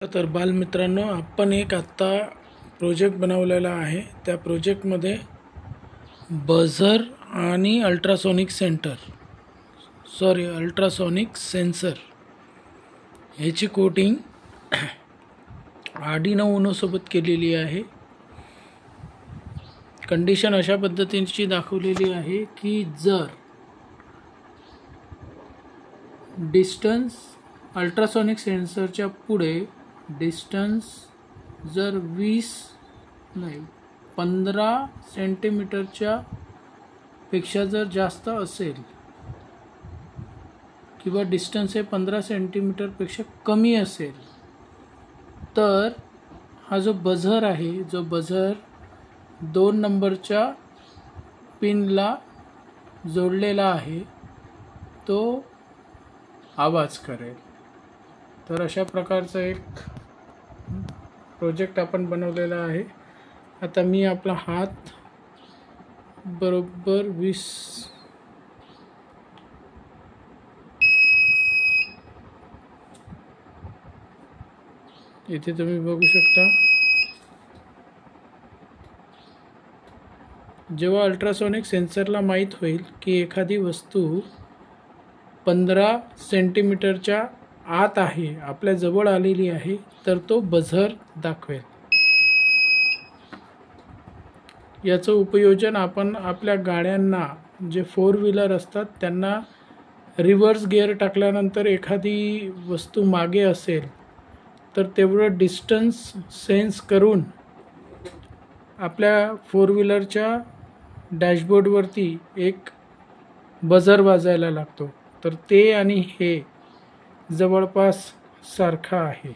तर बालमित्रांनो, आपण एक आत्ता प्रोजेक्ट बनवलेला आहे। त्या प्रोजेक्टमध्ये बझर आणि अल्ट्रासोनिक सेन्सर ह्याची कोटिंग आर्डिनो उनो सोबत केलेली आहे। कंडिशन अशा पद्धतीची दाखवलेली आहे की जर डिस्टन्स अल्ट्रासोनिक सेन्सरच्या पुढे डिस्टन्स जर 15 सेंटीमीटरच्या पेक्षा जर जास्त असेल किंवा डिस्टन्स हे 15 सेंटीमीटर पेक्षा कमी असेल तर हा जो बझर आहे, जो बझर 2 नंबरच्या पिनला जोडलेला आहे, तो आवाज करेल। तर अशा प्रकारचा एक प्रोजेक्ट आपण बनवलेला आहे। आता मी आपला हात बरोबर 20 इथे तुम्ही बघू शकता। जेव्हा अल्ट्रासोनिक सेन्सरला माहीत होईल की एखादी वस्तू 15 सेंटीमीटरच्या आत आहे, आपल्या जवळ आलेली आहे, तर तो बझर दाखवेल। याचं उपयोजन आपण आपल्या गाड्यांना, जे 4 व्हीलर असतात त्यांना रिव्हर्स गिअर टाकल्यानंतर एखादी वस्तू मागे असेल तर तेवढं डिस्टन्स सेन्स करून आपल्या 4 व्हीलरच्या डॅशबोर्डवरती एक बझर वाजायला लागतो। तर ते आणि हे जवळपास सारखं आहे।